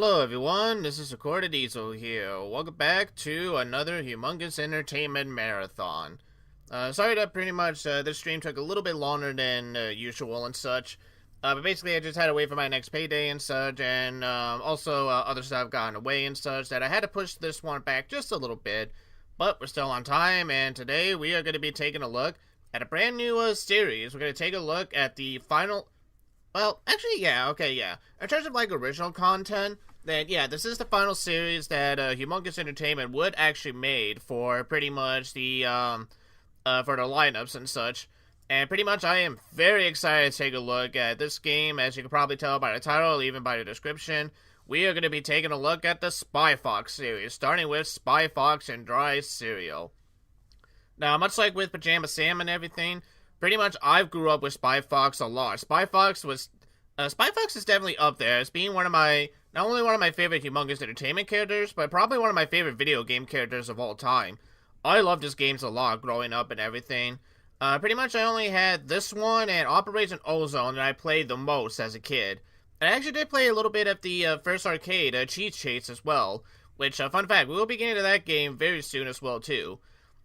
Hello everyone, this is Recorded Diesel here. Welcome back to another Humongous Entertainment Marathon. Sorry that pretty much this stream took a little bit longer than usual and such. But basically I just had to wait for my next payday and such, and also other stuff got in the way and such, that I had to push this one back just a little bit. But we're still on time, and today we are going to be taking a look at a brand new series. We're going to take a look at the final... Well, actually, yeah. In terms of, like, original content, then, yeah, this is the final series that Humongous Entertainment would actually made for pretty much the, for the lineups and such. And pretty much I am very excited to take a look at this game. As you can probably tell by the title, even by the description, we are going to be taking a look at the Spy Fox series, starting with Spy Fox and Dry Cereal. Now, much like with Pajama Sam and everything, pretty much I've grew up with Spy Fox a lot. Spy Fox is definitely up there as being not only one of my favorite Humongous Entertainment characters, but probably one of my favorite video game characters of all time. I loved his games a lot growing up and everything. Pretty much I only had this one and Operation Ozone that I played the most as a kid. And I actually did play a little bit of the first arcade, Cheese Chase as well, which, fun fact, we will be getting to that game very soon as well too.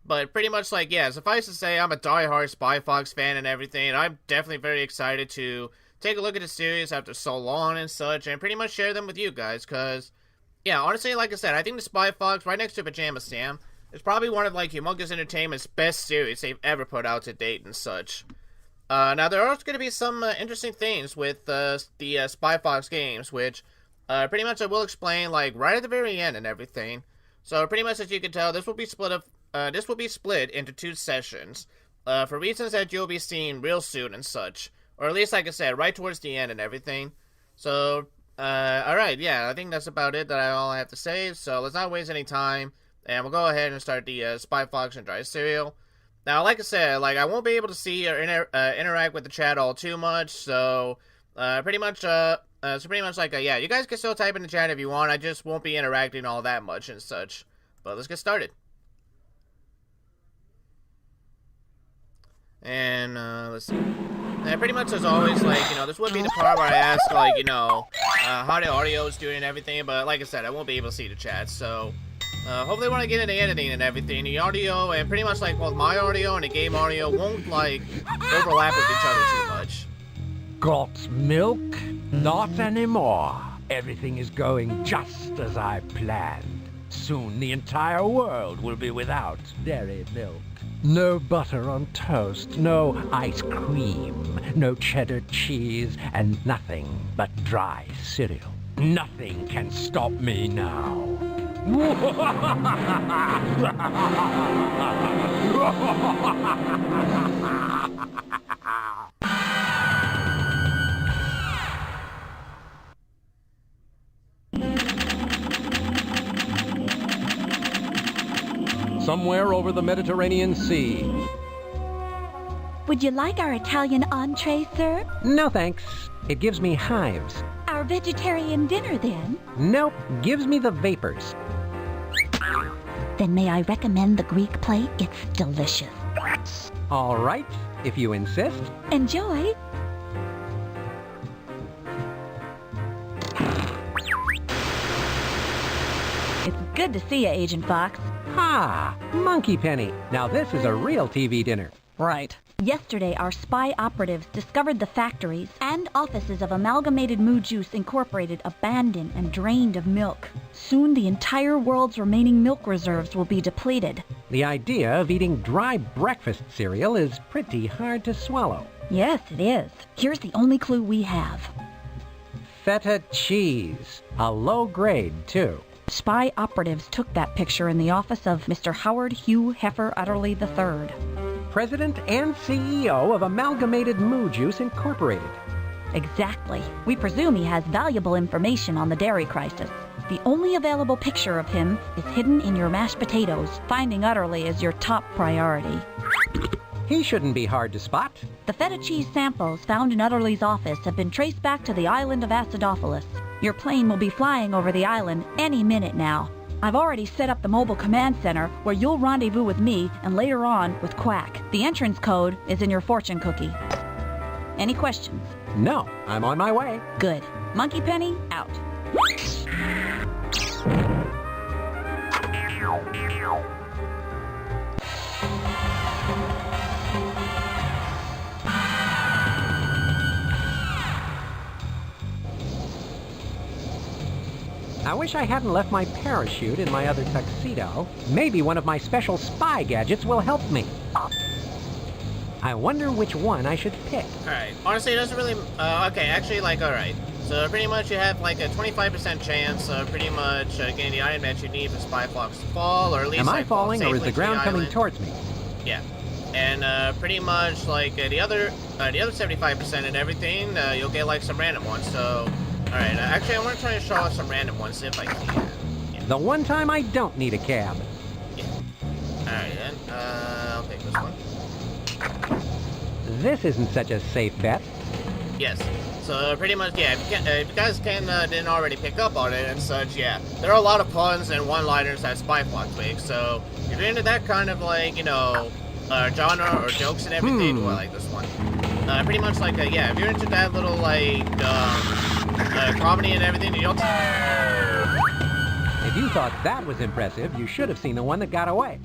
But pretty much, like, yeah, suffice to say, I'm a die-hard Spy Fox fan and everything, and I'm definitely very excited to take a look at the series after so long and such, and pretty much share them with you guys, because, yeah, honestly, like I said, I think the Spy Fox, right next to Pajama Sam, is probably one of, like, Humongous Entertainment's best series they've ever put out to date and such. Now, there are going to be some interesting things with the Spy Fox games, which, pretty much I will explain, like, right at the very end and everything. So, pretty much, as you can tell, this will be split into two sessions, for reasons that you'll be seeing real soon and such. Or at least, like I said, right towards the end and everything. So, alright, yeah, I think that's about it that all I have to say. So, let's not waste any time, and we'll go ahead and start the Spy Fox and Dry Cereal. Now, like I said, like, I won't be able to see or interact with the chat all too much, so, pretty much, like, yeah, you guys can still type in the chat if you want, I just won't be interacting all that much and such. But let's get started. And, let's see. And pretty much as always, like, this would be the part where I ask, like, how the audio is doing and everything, but like I said, I won't be able to see the chat, so, hopefully when I get into editing and everything, the audio, and pretty much, like, both my audio and the game audio won't, like, overlap with each other too much. Got milk? Not anymore. Everything is going just as I planned. Soon the entire world will be without dairy milk. No butter on toast, no ice cream, no cheddar cheese, and nothing but dry cereal. Nothing can stop me now. Somewhere over the Mediterranean Sea. Would you like our Italian entree, sir? No thanks. It gives me hives. Our vegetarian dinner, then? Nope, gives me the vapors. Then may I recommend the Greek plate? It's delicious. All right, if you insist. Enjoy. It's good to see you, Agent Fox. Ah, Monkey Penny. Now this is a real TV dinner. Right. Yesterday, our spy operatives discovered the factories and offices of Amalgamated Moo Juice Incorporated abandoned and drained of milk. Soon, the entire world's remaining milk reserves will be depleted. The idea of eating dry breakfast cereal is pretty hard to swallow. Yes, it is. Here's the only clue we have. Feta cheese. A low grade, too. Spy operatives took that picture in the office of Mr. Howard Hugh Heifer Utterly III. President and CEO of Amalgamated Moo Juice Incorporated. Exactly. We presume he has valuable information on the dairy crisis. The only available picture of him is hidden in your mashed potatoes. Finding Utterly is your top priority. He shouldn't be hard to spot. The feta cheese samples found in Utterly's office have been traced back to the island of Acidophilus. Your plane will be flying over the island any minute now. I've already set up the mobile command center where you'll rendezvous with me and later on with Quack. The entrance code is in your fortune cookie. Any questions? No, I'm on my way. Good. Monkey Penny, out. I wish I hadn't left my parachute in my other tuxedo. Maybe one of my special spy gadgets will help me. I wonder which one I should pick. Alright, honestly, it doesn't really... okay, actually, like, alright. So pretty much you have like a 25% chance of pretty much getting the item that you need for Spy Fox to fall, or at least... Am I like, fall falling, or is safely the to ground coming island. towards me? Yeah. And pretty much like the other 75% and everything, you'll get like some random ones. So, alright, actually I want to try and show off some random ones if I can. Yeah. The one time I don't need a cab. Yeah. Alright then, I'll take this one. This isn't such a safe bet. Yes. So pretty much, yeah, if you guys didn't already pick up on it and such, yeah. There are a lot of puns and one-liners that Spy Fox makes, so if you're into that kind of like, you know, genre or jokes and everything, well, I like this one. Pretty much like, yeah, if you're into that little like, comedy and everything, you'll... If you thought that was impressive, you should have seen the one that got away.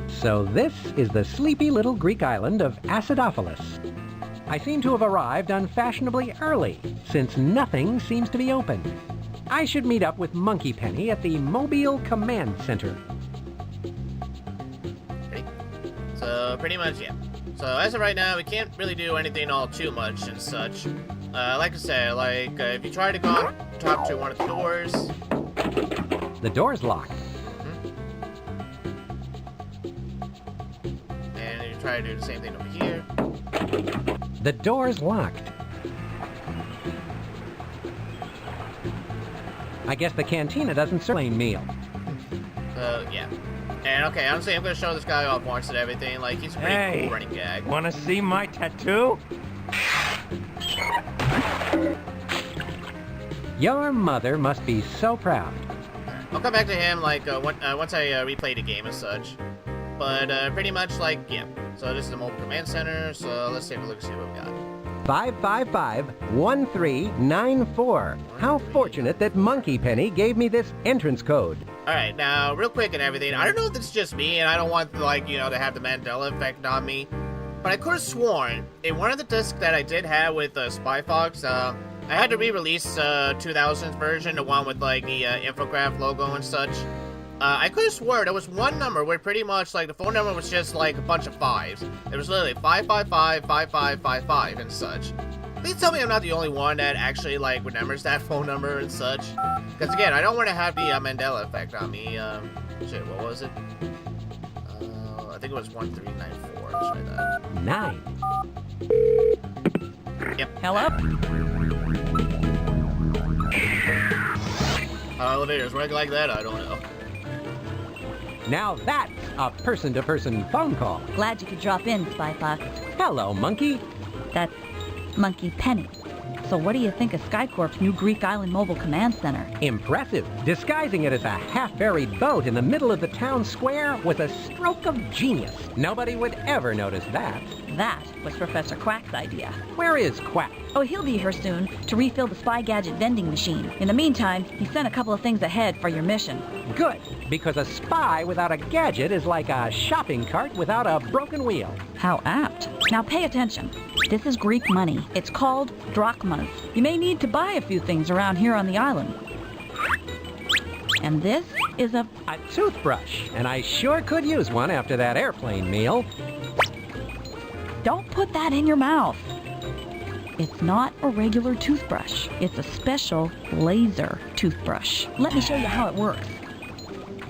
So this is the sleepy little Greek island of Acidophilus. I seem to have arrived unfashionably early, since nothing seems to be open. I should meet up with Monkey Penny at the Mobile Command Center. Ready? So pretty much, yeah. So as of right now, we can't really do anything all too much and such. Like I said, like, if you try to go on top to one of the doors... The door's locked. And you try to do the same thing over here. The door's locked. I guess the cantina doesn't serve plain meal. Yeah. And okay, honestly, I'm gonna show this guy off once and everything. Like, he's a pretty cool running gag. Wanna see my tattoo? Your mother must be so proud. I'll come back to him, like, once I replay the game and such. But, pretty much, like, yeah. So this is the mobile command center, so let's take a look and see what we got. 555-1394. How fortunate that Monkey Penny gave me this entrance code. Alright, now, real quick and everything, I don't know if it's just me, and I don't want, like, you know, to have the Mandela effect on me, but I could have sworn, in one of the discs that I did have with Spy Fox, I had to re-release 2000's version, the one with, like, the infograph logo and such. I could have swore there was one number where pretty much, like, the phone number was just, like, a bunch of fives. It was literally 555-5555 and such. Please tell me I'm not the only one that actually, like, remembers that phone number and such. Because, again, I don't want to have the Mandela effect on me. Shit, what was it? I think it was 1394. Let's try that. 9. Yep. Hello? Elevators work like that? I don't know. Now that's a person-to-person phone call. Glad you could drop in, Spy Fox. Hello, Monkey. That's Monkey Penny. So what do you think of SkyCorp's new Greek Island Mobile Command Center? Impressive. Disguising it as a half-buried boat in the middle of the town square was a stroke of genius. Nobody would ever notice that. That was Professor Quack's idea. Where is Quack? Oh, he'll be here soon to refill the spy gadget vending machine. In the meantime, he sent a couple of things ahead for your mission. Good, because a spy without a gadget is like a shopping cart without a broken wheel. How apt. Now pay attention. This is Greek money. It's called drachmas. You may need to buy a few things around here on the island. And this is a toothbrush, and I sure could use one after that airplane meal. Don't put that in your mouth. It's not a regular toothbrush. It's a special laser toothbrush. Let me show you how it works.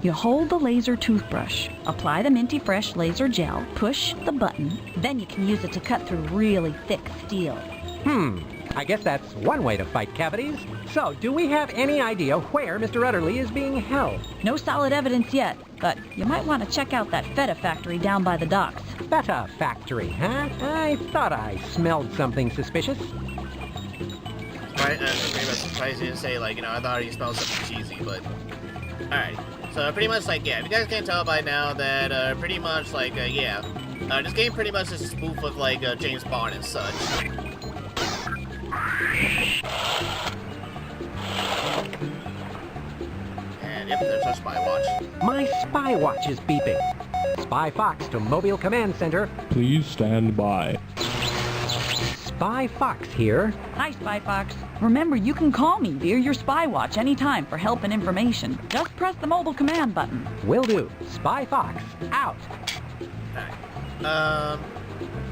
You hold the laser toothbrush, apply the Minty Fresh laser gel, push the button, then you can use it to cut through really thick steel. I guess that's one way to fight cavities. So, do we have any idea where Mr. Utterly is being held? No solid evidence yet, but you might want to check out that feta factory down by the docks. Feta factory, huh? I thought I smelled something suspicious. Right, pretty much surprised you didn't say, like, you know, I thought you smelled something cheesy, but... Alright, so pretty much, like, yeah, if you guys can't tell by now that, pretty much, like, yeah, this game pretty much is a spoof of, like, James Bond and such. Yep, there's our spy watch. My spy watch is beeping. Spy Fox to Mobile Command Center. Please stand by. Spy Fox here. Hi, Spy Fox. Remember, you can call me via your spy watch anytime for help and information. Just press the mobile command button. Will do. Spy Fox, out. Alright.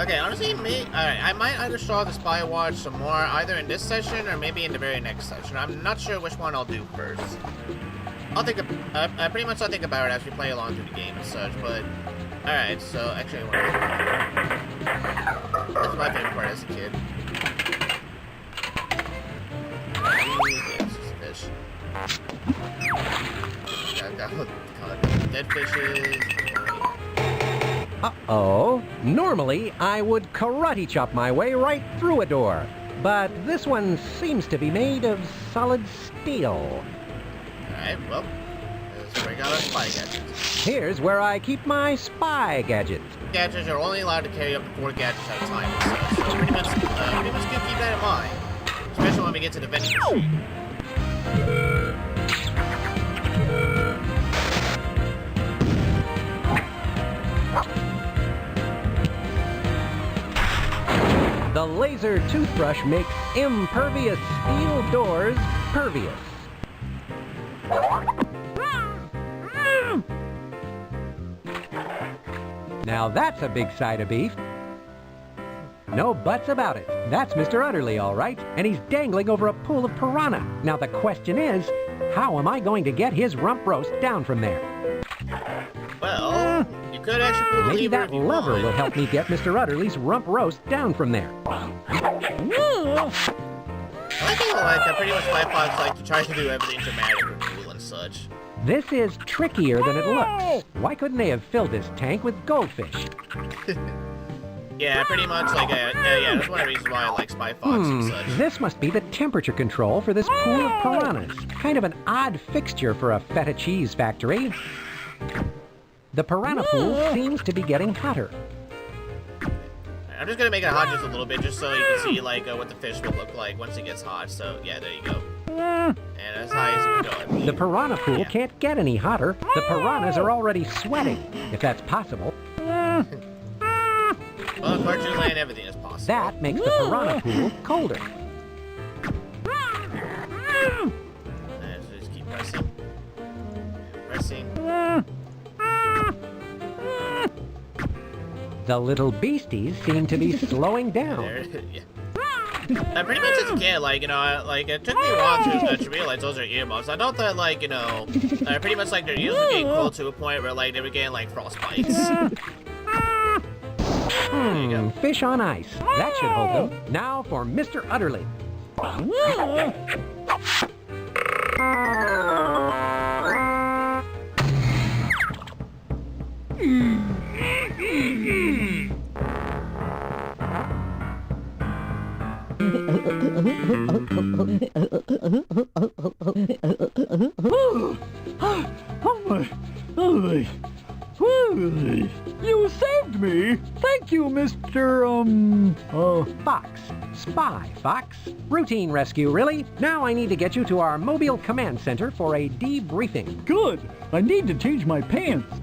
Okay, honestly, alright, I might either show the spy watch some more, either in this session or maybe in the very next session. I'm not sure which one I'll do first. I'll think pretty much I'll think about it as we play along through the game and such, but... Alright, so actually, that's my favorite part as a kid. Fish. Dead fishes. Uh-oh. Normally, I would karate chop my way right through a door. But this one seems to be made of solid steel. Alright, well, let's break out our spy gadgets. Here's where I keep my spy gadgets. Gadgets are only allowed to carry up to 4 gadgets at a time, so pretty much good to keep that in mind. Especially when we get to the vending machine. The laser toothbrush makes impervious steel doors pervious. Now that's a big side of beef. No buts about it. That's Mr. Utterly, all right, and he's dangling over a pool of piranha. Now the question is, how am I going to get his rump roast down from there? Well, you could actually pull the Maybe lever that if you lever want. will help me get Mr. Utterly's rump roast down from there. I think that pretty much my Fox like to try to do everything dramatic or cool and such. This is trickier than it looks. Why couldn't they have filled this tank with goldfish? Yeah, pretty much like, yeah, that's one of the reasons why I like Spy Fox and such. This must be the temperature control for this pool of piranhas. Kind of an odd fixture for a feta cheese factory. The piranha pool seems to be getting hotter. I'm just gonna make it hot just a little bit, just so you can see like what the fish will look like once it gets hot. So yeah, there you go. And as high as it can go. The piranha pool can't get any hotter. The piranhas are already sweating, if that's possible. Well, in Cartoon Land, everything is possible. That makes the piranha pool colder. And so just keep pressing. Pressing. The little beasties seem to be slowing down. There, yeah. Pretty much as a kid, like, you know, like, it took me a while to realize those are earmuffs. I thought that, like, you know, pretty much, like, their ears were getting cold to a point where, like, they were getting, like, frostbites. Fish on ice. That should hold them. Now for Mr. Utterly. You saved me! Thank you, Mr. Fox. Spy Fox. Routine rescue, really. Now I need to get you to our mobile command center for a debriefing. Good. I need to change my pants.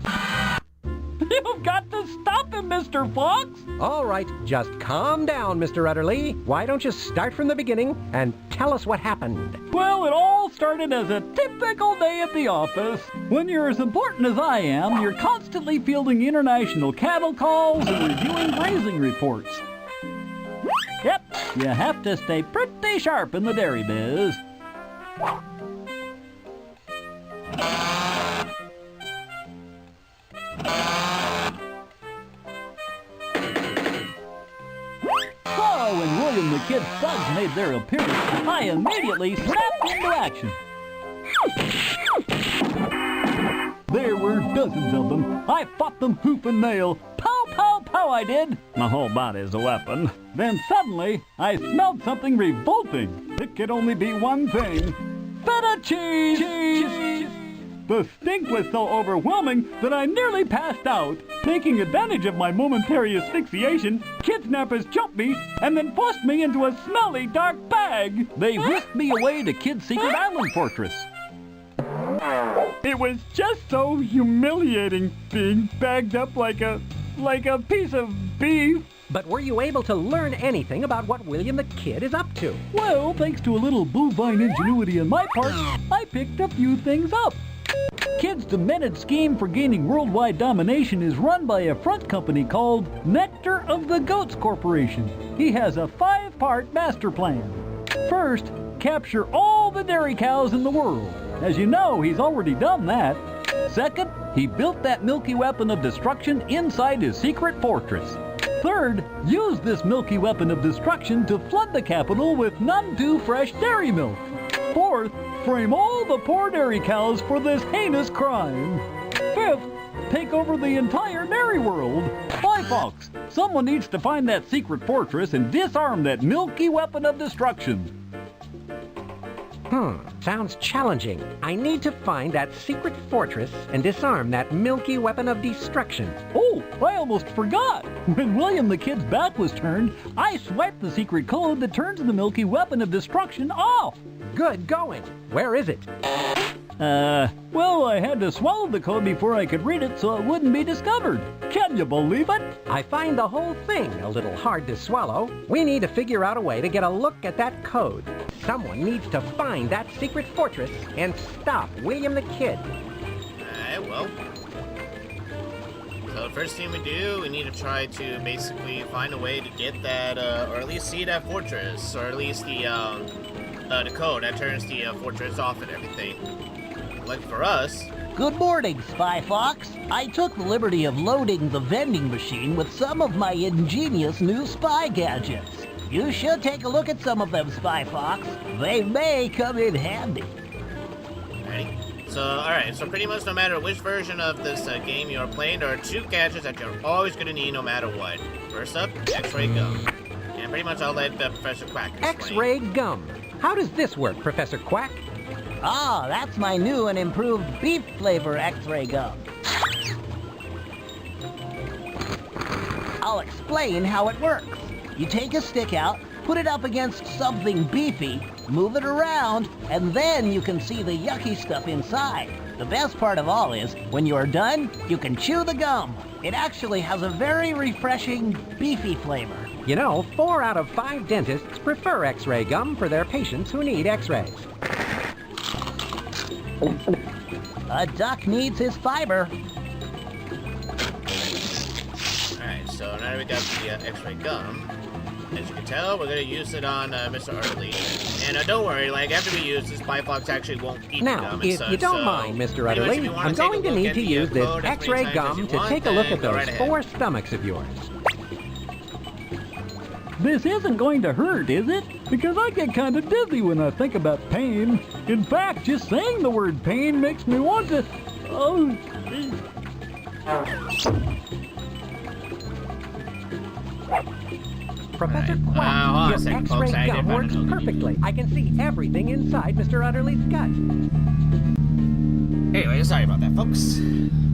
You've got to stop him, Mr. Fox! All right, just calm down, Mr. Utterly. Why don't you start from the beginning and tell us what happened? Well, it all started as a typical day at the office. When you're as important as I am, you're constantly fielding international cattle calls and reviewing grazing reports. Yep, you have to stay pretty sharp in the dairy biz. So, when William the Kid Suggs made their appearance, I immediately snapped into action. There were dozens of them. I fought them hoof and nail. Pow, pow, pow, I did. My whole body's a weapon. Then suddenly, I smelled something revolting. It could only be one thing. Feta cheese! The stink was so overwhelming that I nearly passed out. Taking advantage of my momentary asphyxiation, kidnappers jumped me and then forced me into a smelly, dark bag. They whisked me away to Kid Secret Island Fortress. It was just so humiliating being bagged up like a piece of beef. But were you able to learn anything about what William the Kid is up to? Well, thanks to a little bovine ingenuity on my part, I picked a few things up. Kid's demented scheme for gaining worldwide domination is run by a front company called Nectar of the Goats Corporation. He has a 5-part master plan. First, capture all the dairy cows in the world. As you know, he's already done that. Second, he built that milky weapon of destruction inside his secret fortress. Third, use this milky weapon of destruction to flood the capital with none too fresh dairy milk. Fourth, frame all the poor dairy cows for this heinous crime. Fifth, take over the entire dairy world. Fly Fox, someone needs to find that secret fortress and disarm that milky weapon of destruction. Sounds challenging. I need to find that secret fortress and disarm that milky weapon of destruction. Oh, I almost forgot. When William the Kid's back was turned, I swiped the secret code that turns the milky weapon of destruction off. Good going. Where is it? Well, I had to swallow the code before I could read it so it wouldn't be discovered. Can you believe it? I find the whole thing a little hard to swallow. We need to figure out a way to get a look at that code. Someone needs to find that secret fortress and stop William the Kid. Alright, well. So the first thing we do, we need to try to basically find a way to get that, or at least see that fortress, or at least the code that turns the fortress off and everything. Like for us... Good morning, Spy Fox. I took the liberty of loading the vending machine with some of my ingenious new spy gadgets. You should take a look at some of them, Spy Fox. They may come in handy. Ready? So, alright, so pretty much no matter which version of this game you are playing, there are 2 gadgets that you're always going to need no matter what. First up, X-ray gum. And pretty much I'll let Professor Quack explain. X-ray gum. How does this work, Professor Quack? Ah, that's my new and improved beef flavor X-ray gum. I'll explain how it works. You take a stick out, put it up against something beefy, move it around, and then you can see the yucky stuff inside. The best part of all is, when you're done, you can chew the gum. It actually has a very refreshing, beefy flavor. You know, 4 out of 5 dentists prefer X-ray gum for their patients who need X-rays. A duck needs his fiber. Alright, so now that we got the X-ray gum, as you can tell, we're going to use it on Mr. Artley. And don't worry, like, after we use this, Spy Fox actually won't eat the gum Now, and if such, you don't so mind, Mr. pretty much if Utterly, you wanna I'm take a going to look need at to the use this code as X-ray many times as gum you to want, take a look at then go those right ahead. 4 stomachs of yours. This isn't going to hurt, is it? Because I get kind of dizzy when I think about pain. In fact, just saying the word pain makes me want to... Oh... Professor Hold Quack, on a your second, X-ray folks. I gum didn't works find it. perfectly. I can see everything inside Mr. Utterly's gut. Anyway, sorry about that, folks.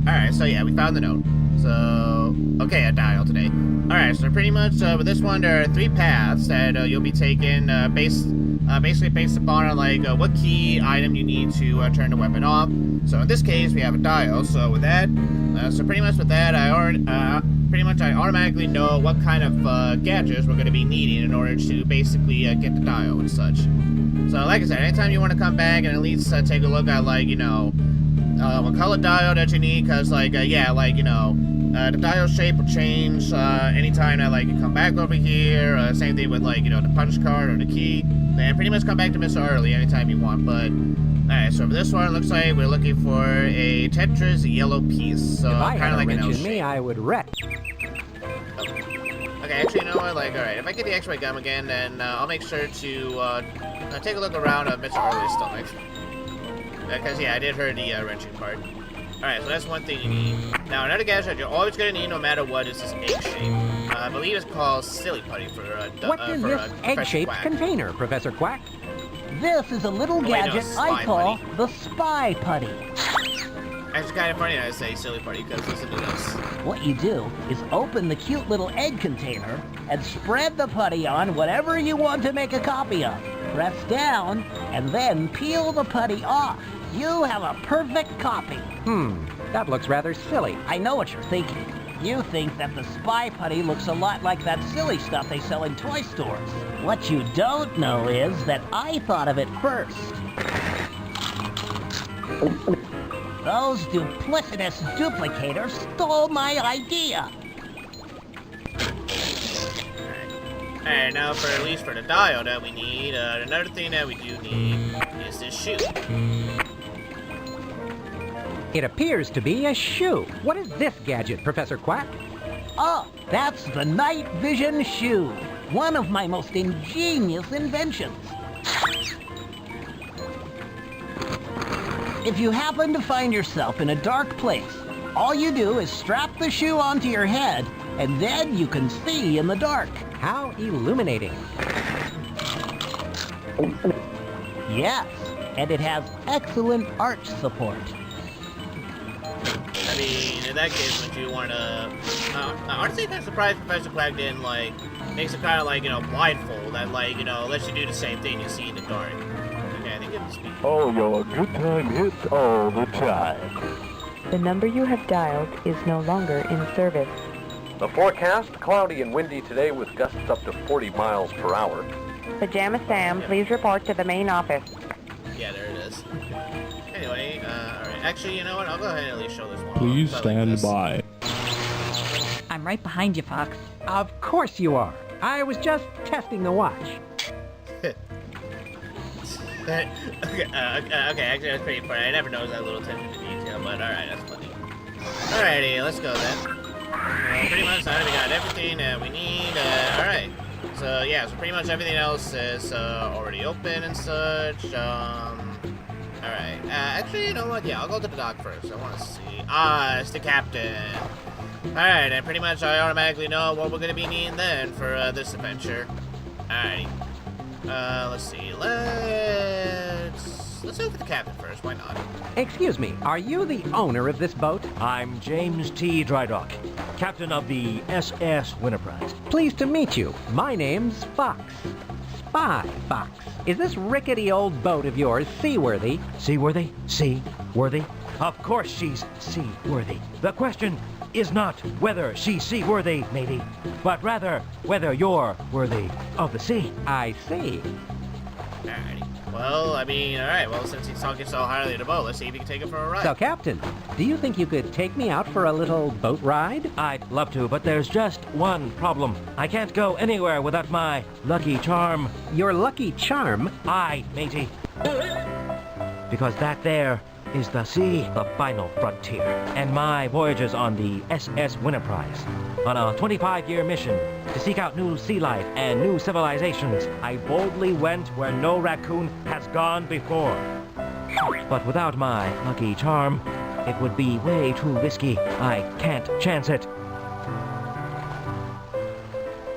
Alright, so yeah, we found the note. So, okay, a dial today. Alright, so pretty much with this one, there are 3 paths that you'll be taking basically based upon like what key item you need to turn the weapon off. So in this case, we have a dial. So with that, so pretty much with that, I automatically know what kind of gadgets we're going to be needing in order to basically get the dial and such. So like I said, anytime you want to come back and at least take a look at like, you know, what color dial that you need, because like, yeah, like, you know, the dial shape will change anytime that like you come back over here. Same thing with like, you know, the punch card or the key. Then pretty much come back to Mr. Early anytime you want. But alright, so for this one, it looks like we're looking for a Tetris yellow piece. So If I kind had of a like an wrench L in me, shape. I would wreck. Okay, actually, you know what? Like, alright, if I get the X-ray gum again, then I'll make sure to take a look around Mr. Early's stomach. Because yeah, I did hear the wrenching part. Alright, so that's one thing you need. Now, another gadget you're always going to need no matter what is this egg shape. I believe it's called Silly Putty for What is this egg-shaped container, Professor Quack? This is a little wait, no, gadget Spy I call Putty. the Spy Putty. Actually, kind of funny that I say Silly Putty, because listen to this. What you do is open the cute little egg container and spread the putty on whatever you want to make a copy of. Press down, and then peel the putty off. You have a perfect copy. That looks rather silly. I know what you're thinking. You think that the spy putty looks a lot like that silly stuff they sell in toy stores. What you don't know is that I thought of it first. Those duplicitous duplicators stole my idea. Alright, now for at least for the dial that we need, another thing that we do need is this shoe. It appears to be a shoe. What is this gadget, Professor Quack? Oh, that's the night vision shoe. One of my most ingenious inventions. If you happen to find yourself in a dark place, all you do is strap the shoe onto your head, and then you can see in the dark. How illuminating. Yes, and it has excellent arch support. I mean, in that case, would you want to... honestly, I'm surprised Professor Quack didn't, like, makes it kind of like, blindfold that, like, lets you do the same thing you see in the dark. Okay, I think it was speak. Oh, your good time hits all the time. The number you have dialed is no longer in service. The forecast, cloudy and windy today with gusts up to 40 miles per hour. Pajama Sam, please report to the main office. Yeah, there it is. Anyway, alright. Actually, you know what? I'll go ahead and at least show this one. Please Like stand this. by. I'm right behind you, Fox. Of course you are. I was just testing the watch. okay, actually, that's pretty funny. I never noticed that little attention to detail, but alright, that's funny. Alrighty, let's go then. Pretty much, we got everything that we need. Alright. So, yeah, so pretty much everything else is already open and such. Alright. Actually, you know what? Yeah, I'll go to the dock first. I want to see. It's the captain. Alright, and pretty much I automatically know what we're going to be needing then for this adventure. Alright. Let's see. Let's go for the captain first. Why not? Excuse me, are you the owner of this boat? I'm James T. Drydock, captain of the SS Winterprise. Pleased to meet you. My name's Fox. Spy Fox. Is this rickety old boat of yours seaworthy? Seaworthy? Seaworthy? Of course she's seaworthy. The question is not whether she's seaworthy, matey, but rather whether you're worthy of the sea. I see. Alrighty. Well, I mean, alright, well, since he's talking so highly of the boat, let's see if he can take it for a ride. So, Captain, do you think you could take me out for a little boat ride? I'd love to, but there's just one problem. I can't go anywhere without my lucky charm. Your lucky charm? Aye, matey. Because that there is the sea, the final frontier. And my voyages on the SS Winterprise. On a 25-year mission to seek out new sea life and new civilizations, I boldly went where no raccoon has gone before. But without my lucky charm, it would be way too risky. I can't chance it.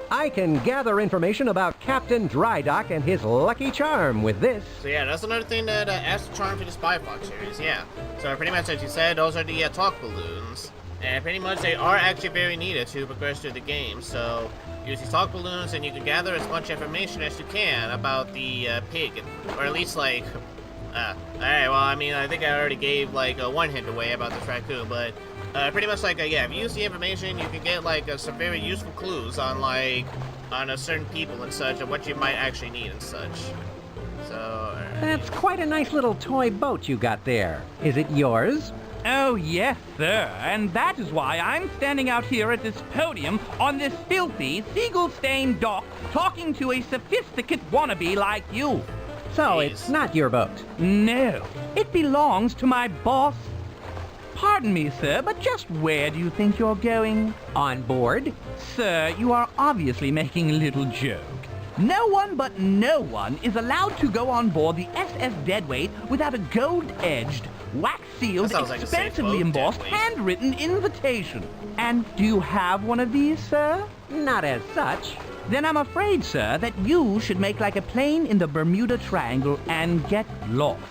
I can gather information about Captain Drydock and his lucky charm with this. So yeah, that's another thing that adds the charm to the Spy Fox series, yeah. So pretty much as you said, those are the talk balloons. And pretty much they are actually very needed to progress through the game. So use these talk balloons and you can gather as much information as you can about the pig. Or at least like, alright, well I mean I think I already gave like one hint away about this raccoon, but pretty much like, yeah, if you use the information, you can get like some very useful clues on like, on a certain people and such, and what you might actually need and such. So, alright. That's quite a nice little toy boat you got there. Is it yours? Oh, yes, sir. And that is why I'm standing out here at this podium on this filthy, seagull-stained dock talking to a sophisticate wannabe like you. So it's not your boat? No. It belongs to my boss. Pardon me, sir, but just where do you think you're going? On board? Sir, you are obviously making a little joke. No one but no one is allowed to go on board the SS Deadweight without a gold-edged, wax-sealed, like expensively embossed, handwritten invitation. And do you have one of these, sir? Not as such. Then I'm afraid, sir, that you should make like a plane in the Bermuda Triangle and get lost.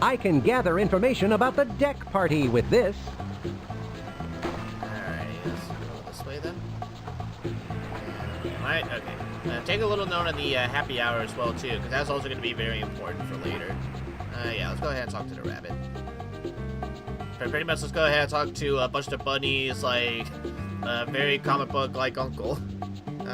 I can gather information about the deck party with this. Alright, let's go this way then. Right, okay. Take a little note of the happy hour as well, too, because that's also going to be very important for later. Yeah, let's go ahead and talk to the rabbit. Pretty much, let's go ahead and talk to a bunch of bunnies, like, very comic book-like uncle. What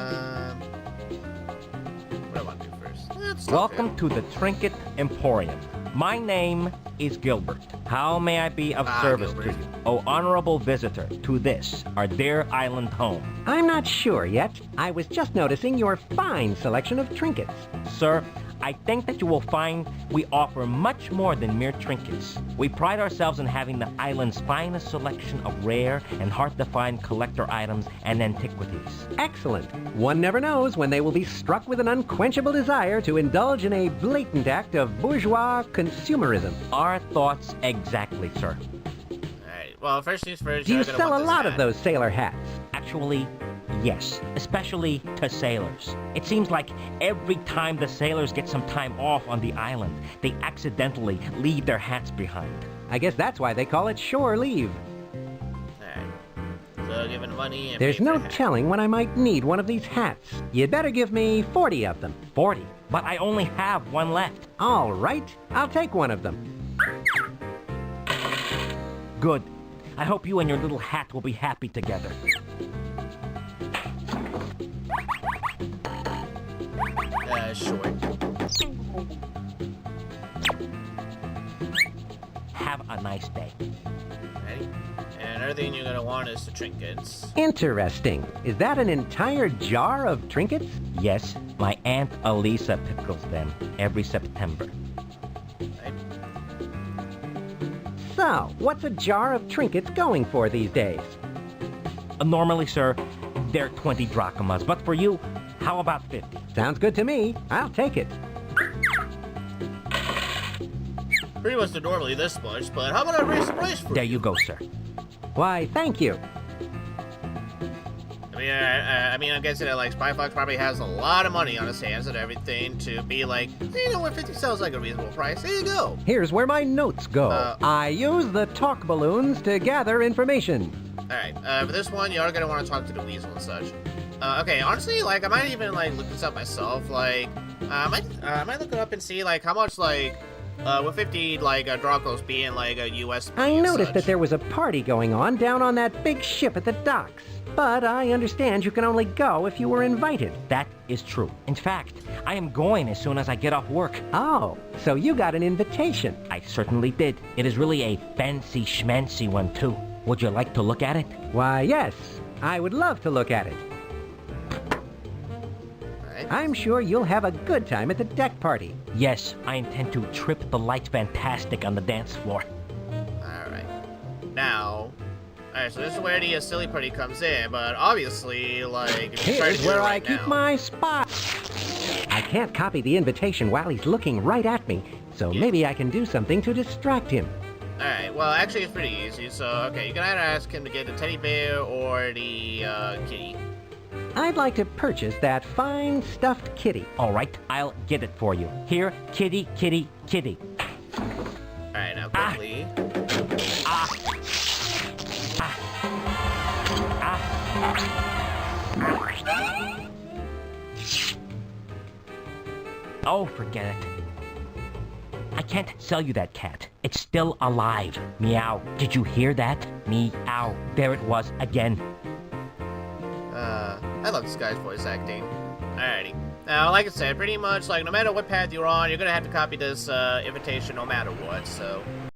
do I want to do first? Welcome to the Trinket Emporium. My name is Gilbert. How may I be of service to you, oh honorable visitor, to this, our dear island home? I'm not sure yet. I was just noticing your fine selection of trinkets. Sir, I think that you will find we offer much more than mere trinkets. We pride ourselves in having the island's finest selection of rare and hard-to-find collector items and antiquities. Excellent. One never knows when they will be struck with an unquenchable desire to indulge in a blatant act of bourgeois consumerism. Our thoughts exactly, sir. Alright, well, first things first, do you sell a lot of those sailor hats? Actually, yes, especially to sailors. It seems like every time the sailors get some time off on the island, they accidentally leave their hats behind. I guess that's why they call it shore leave. Alright, so giving money and there's no telling when I might need one of these hats. You'd better give me 40 of them. 40? But I only have one left. All right, I'll take one of them. Good. I hope you and your little hat will be happy together. Sure. Have a nice day. Ready? And everything you're gonna want is the trinkets. Interesting. Is that an entire jar of trinkets? Yes, my Aunt Elisa pickles them every September. Right. So, what's a jar of trinkets going for these days? Normally, sir, they're 20 drachmas, but for you, how about 50? Sounds good to me. I'll take it. Pretty much normally this much, but how about I raise the price for you? There you go, sir. Why, thank you. I mean, I'm guessing that, like, Spy Fox probably has a lot of money on his hands and everything to be like, you know what, 50 sounds like a reasonable price. Here you go. Here's where my notes go. I use the talk balloons to gather information. Alright, for this one, you are going to want to talk to the weasel and such. Okay, honestly, like, I might even, like, look this up myself. Like, I might look it up and see, like, how much, like, with 50, like, Dracos being, like, a U.S. I noticed that there was a party going on down on that big ship at the docks. But I understand you can only go if you were invited. That is true. In fact, I am going as soon as I get off work. Oh, so you got an invitation. I certainly did. It is really a fancy schmancy one, too. Would you like to look at it? Why, yes. I would love to look at it. I'm sure you'll have a good time at the deck party. Yes, I intend to trip the lights fantastic on the dance floor. Alright. Now... Alright, so this is where the silly party comes in, but obviously, like... If you try to Here's do where it right I keep now, my spot. I can't copy the invitation while he's looking right at me, so maybe I can do something to distract him. Alright, well, actually, it's pretty easy. So, okay, you can either ask him to get the teddy bear or the, kitty. I'd like to purchase that fine stuffed kitty. All right, I'll get it for you. Here, kitty, kitty, kitty. Alright, now quickly. Oh, forget it. I can't sell you that cat. It's still alive. Meow. Did you hear that? Meow. There it was again. I love this guy's voice acting. Alrighty. Now, like I said, pretty much, like, no matter what path you're on, you're gonna have to copy this, invitation no matter what, so...